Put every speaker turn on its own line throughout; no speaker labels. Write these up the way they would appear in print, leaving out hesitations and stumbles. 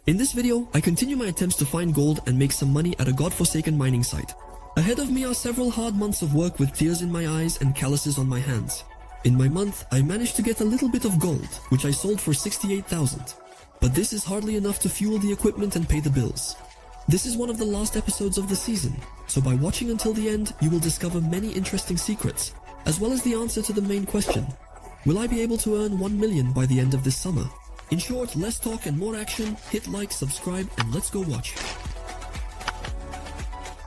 In this video, I continue my attempts to find gold and make some money at a godforsaken mining site. Ahead of me are several hard months of work with tears in my eyes and calluses on my hands. In my month, I managed to get a little bit of gold, which I sold for 68,000. But this is hardly enough to fuel the equipment and pay the bills. This is one of the last episodes of the season, so by watching until the end, you will discover many interesting secrets, as well as the answer to the main question. Will I be able to earn 1 million by the end of this summer? In short, less talk and more action. Hit like, subscribe, and let's go watch.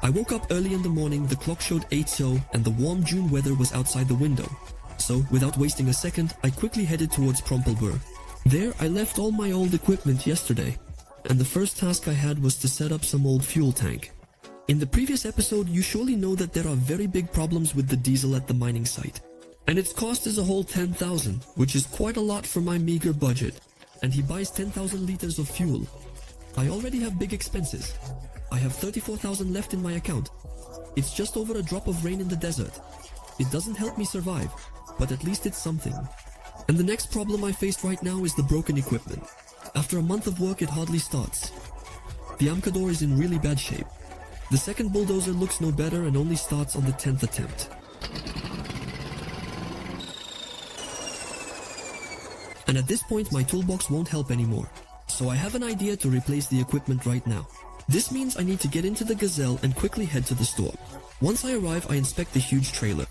I woke up early in the morning, the clock showed 8:00 and the warm June weather was outside the window. So, without wasting a second, I quickly headed towards Prompelboer. There, I left all my old equipment yesterday, and the first task I had was to set up some old fuel tank. In the previous episode, you surely know that there are very big problems with the diesel at the mining site, and its cost is a whole 10,000, which is quite a lot for my meager budget, and he buys 10,000 liters of fuel. I already have big expenses. I have 34,000 left in my account. It's just over a drop of rain in the desert. It doesn't help me survive, but at least it's something. And the next problem I faced right now is the broken equipment. After a month of work, it hardly starts. The Amcador is in really bad shape. The second bulldozer looks no better and only starts on the 10th attempt. And at this point, my toolbox won't help anymore. So I have an idea to replace the equipment right now. This means I need to get into the Gazelle and quickly head to the store. Once I arrive, I inspect the huge trailer.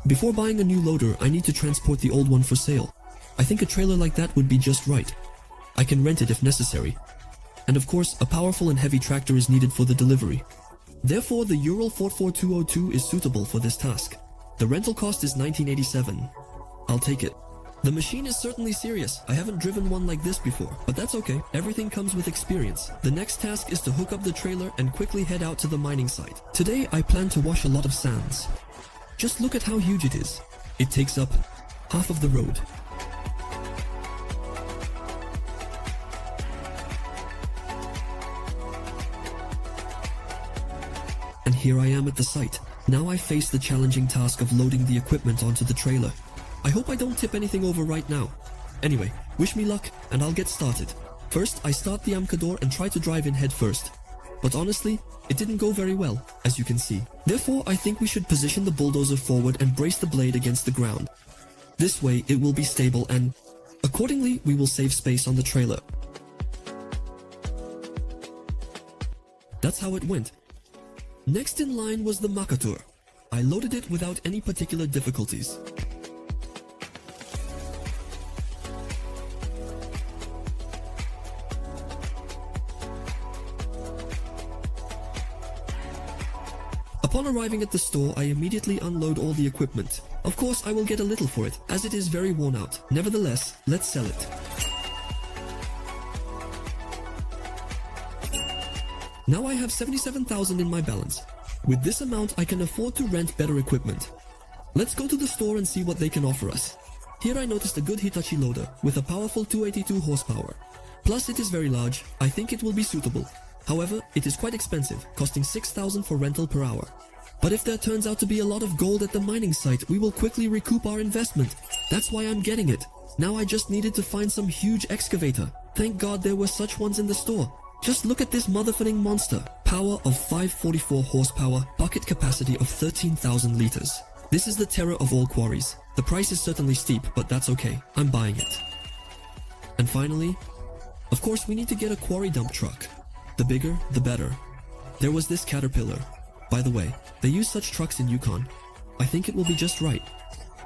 Before buying a new loader, I need to transport the old one for sale. I think a trailer like that would be just right. I can rent it if necessary. And of course, a powerful and heavy tractor is needed for the delivery. Therefore, the Ural 44202 is suitable for this task. The rental cost is 1987. I'll take it. The machine is certainly serious. I haven't driven one like this before, but that's okay. Everything comes with experience. The next task is to hook up the trailer and quickly head out to the mining site. Today, I plan to wash a lot of sands. Just look at how huge it is. It takes up half of the road. And here I am at the site. Now I face the challenging task of loading the equipment onto the trailer. I hope I don't tip anything over right now. Anyway, wish me luck and I'll get started. First, I start the Amcador and try to drive in head first. But honestly, it didn't go very well, as you can see. Therefore, I think we should position the bulldozer forward and brace the blade against the ground. This way, it will be stable and, accordingly, we will save space on the trailer. That's how it went. Next in line was the Makatur. I loaded it without any particular difficulties. Upon arriving at the store, I immediately unload all the equipment. Of course, I will get a little for it, as it is very worn out. Nevertheless, let's sell it. Now I have 77,000 in my balance. With this amount, I can afford to rent better equipment. Let's go to the store and see what they can offer us. Here I noticed a good Hitachi loader with a powerful 282 horsepower. Plus it is very large. I think it will be suitable. However, it is quite expensive, costing 6,000 for rental per hour. But if there turns out to be a lot of gold at the mining site, we will quickly recoup our investment. That's why I'm getting it. Now I just needed to find some huge excavator. Thank God there were such ones in the store. Just look at this motherfucking monster. Power of 544 horsepower, bucket capacity of 13,000 liters. This is the terror of all quarries. The price is certainly steep, but that's okay. I'm buying it. And finally, of course we need to get a quarry dump truck. The bigger, the better. There was this Caterpillar. By the way, they use such trucks in Yukon. I think it will be just right.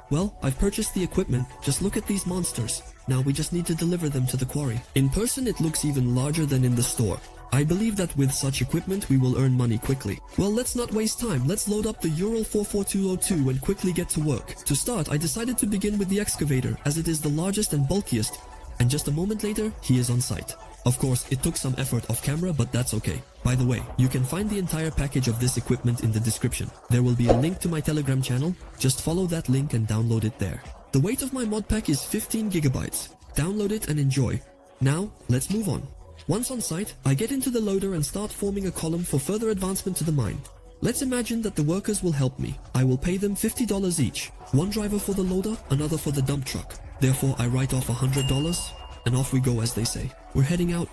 Well, I've purchased the equipment. Just look at these monsters. Now we just need to deliver them to the quarry. In person, it looks even larger than in the store. I believe that with such equipment, we will earn money quickly. Well, let's not waste time. Let's load up the Ural 44202 and quickly get to work. To start, I decided to begin with the excavator, as it is the largest and bulkiest. And just a moment later, he is on site. Of course, it took some effort off camera, but that's okay. By the way, you can find the entire package of this equipment in the description. There will be a link to my Telegram channel. Just follow that link and download it there. The weight of my mod pack is 15 gigabytes. Download it and enjoy. Now, let's move on. Once on site, I get into the loader and start forming a column for further advancement to the mine. Let's imagine that the workers will help me. I will pay them $50 each. One driver for the loader, another for the dump truck. Therefore, I write off $100 and off we go, as they say. We're heading out.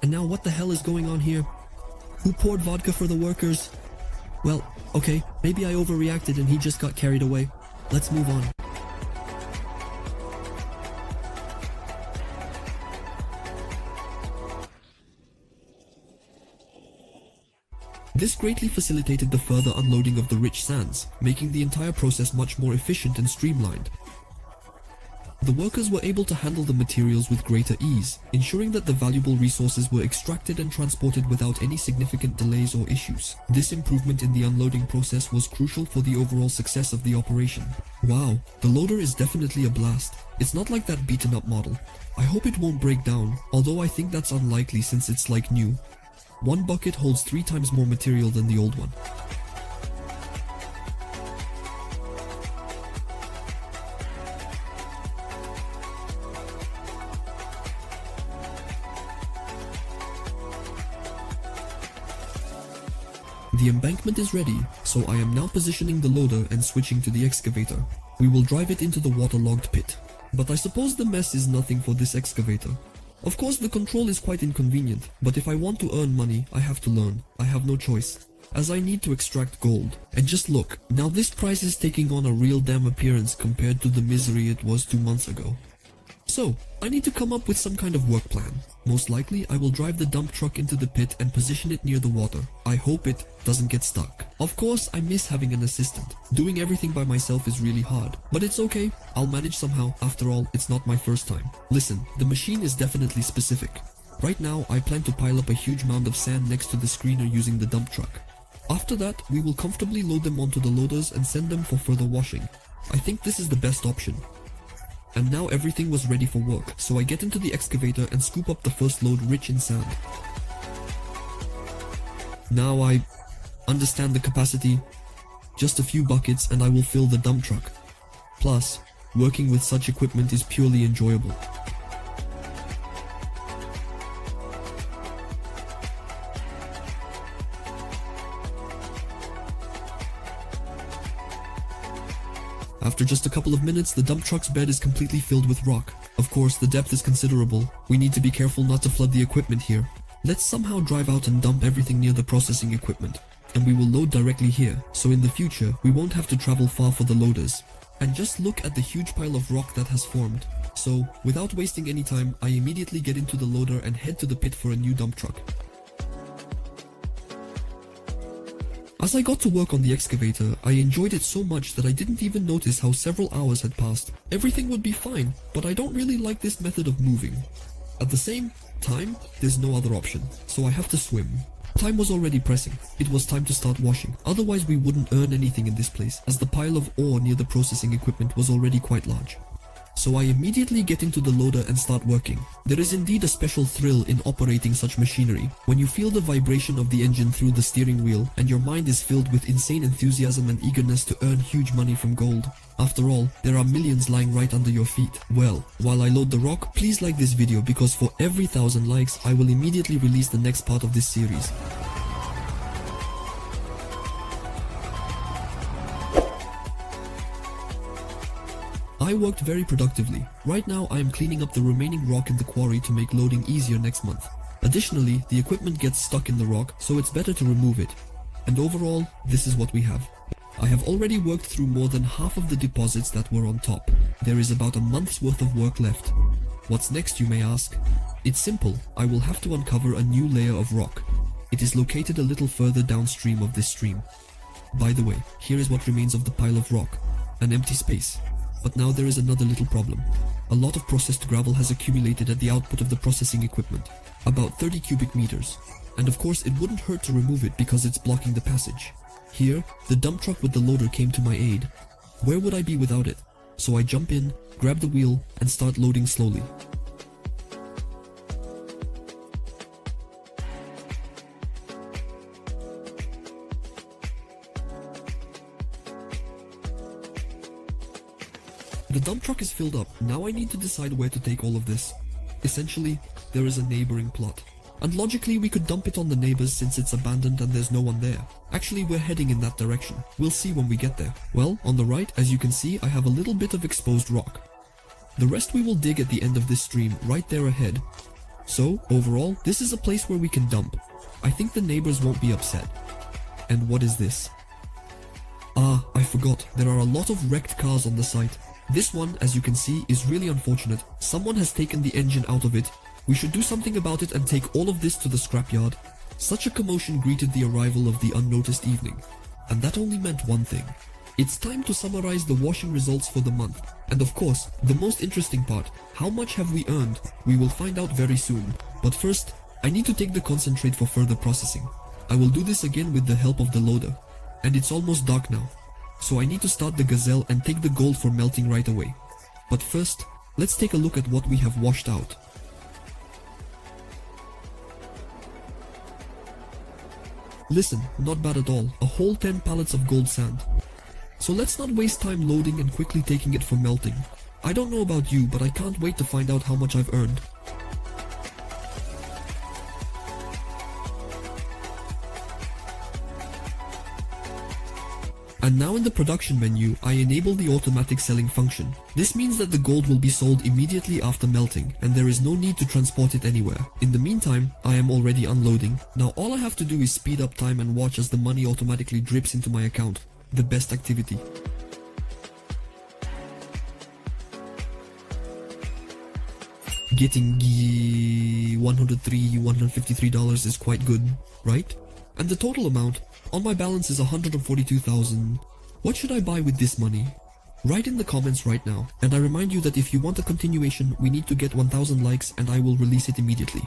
And now what the hell is going on here? Who poured vodka for the workers? Well, okay, maybe I overreacted and he just got carried away. Let's move on. This greatly facilitated the further unloading of the rich sands, making the entire process much more efficient and streamlined. The workers were able to handle the materials with greater ease, ensuring that the valuable resources were extracted and transported without any significant delays or issues. This improvement in the unloading process was crucial for the overall success of the operation. Wow, the loader is definitely a blast. It's not like that beaten up model. I hope it won't break down, although I think that's unlikely since it's like new. One bucket holds 3 times more material than the old one. The embankment is ready, so I am now positioning the loader and switching to the excavator. We will drive it into the waterlogged pit. But I suppose the mess is nothing for this excavator. Of course, the control is quite inconvenient, but if I want to earn money, I have to learn. I have no choice, as I need to extract gold. And just look, now this price is taking on a real damn appearance compared to the misery it was 2 months ago. So, I need to come up with some kind of work plan. Most likely, I will drive the dump truck into the pit and position it near the water. I hope it doesn't get stuck. Of course, I miss having an assistant. Doing everything by myself is really hard. But it's okay, I'll manage somehow. After all, it's not my first time. Listen, the machine is definitely specific. Right now, I plan to pile up a huge mound of sand next to the screener using the dump truck. After that, we will comfortably load them onto the loaders and send them for further washing. I think this is the best option. And now everything was ready for work, so I get into the excavator and scoop up the first load rich in sand. Now I understand the capacity. Just a few buckets and I will fill the dump truck. Plus, working with such equipment is purely enjoyable. After just a couple of minutes, the dump truck's bed is completely filled with rock. Of course, the depth is considerable. We need to be careful not to flood the equipment here. Let's somehow drive out and dump everything near the processing equipment. And we will load directly here, so in the future, we won't have to travel far for the loaders. And just look at the huge pile of rock that has formed. So, without wasting any time, I immediately get into the loader and head to the pit for a new dump truck. As I got to work on the excavator, I enjoyed it so much that I didn't even notice how several hours had passed. Everything would be fine, but I don't really like this method of moving. At the same time, there's no other option, so I have to swim. Time was already pressing. It was time to start washing, otherwise we wouldn't earn anything in this place, as the pile of ore near the processing equipment was already quite large. So I immediately get into the loader and start working. There is indeed a special thrill in operating such machinery, when you feel the vibration of the engine through the steering wheel and your mind is filled with insane enthusiasm and eagerness to earn huge money from gold. After all, there are millions lying right under your feet. Well, while I load the rock, please like this video because for every 1,000 likes, I will immediately release the next part of this series. I worked very productively. Right now I am cleaning up the remaining rock in the quarry to make loading easier next month. Additionally, the equipment gets stuck in the rock, so it's better to remove it. And overall, this is what we have. I have already worked through more than half of the deposits that were on top. There is about a month's worth of work left. What's next, you may ask? It's simple. I will have to uncover a new layer of rock. It is located a little further downstream of this stream. By the way, here is what remains of the pile of rock. An empty space. But now there is another little problem. A lot of processed gravel has accumulated at the output of the processing equipment, about 30 cubic meters. And of course it wouldn't hurt to remove it because it's blocking the passage. Here, the dump truck with the loader came to my aid. Where would I be without it? So I jump in, grab the wheel, and start loading slowly. The dump truck is filled up. Now I need to decide where to take all of this. Essentially, there is a neighboring plot. And logically we could dump it on the neighbors since it's abandoned and there's no one there. Actually, we're heading in that direction. We'll see when we get there. Well, on the right, as you can see, I have a little bit of exposed rock. The rest we will dig at the end of this stream, right there ahead. So, overall, this is a place where we can dump. I think the neighbors won't be upset. And what is this? Ah, I forgot, there are a lot of wrecked cars on the site. This one, as you can see, is really unfortunate. Someone has taken the engine out of it. We should do something about it and take all of this to the scrapyard. Such a commotion greeted the arrival of the unnoticed evening. And that only meant one thing. It's time to summarize the washing results for the month. And of course, the most interesting part, how much have we earned? We will find out very soon. But first, I need to take the concentrate for further processing. I will do this again with the help of the loader. And it's almost dark now. So I need to start the gazelle and take the gold for melting right away. But first, let's take a look at what we have washed out. Listen, not bad at all, a whole 10 pallets of gold sand. So let's not waste time loading and quickly taking it for melting. I don't know about you, but I can't wait to find out how much I've earned. And now in the production menu, I enable the automatic selling function. This means that the gold will be sold immediately after melting, and there is no need to transport it anywhere. In the meantime, I am already unloading. Now all I have to do is speed up time and watch as the money automatically drips into my account. The best activity. Getting $153 is quite good, right? And the total amount on my balance is 142,000. What should I buy with this money? Write in the comments right now, and I remind you that if you want a continuation, we need to get 1000 likes and I will release it immediately.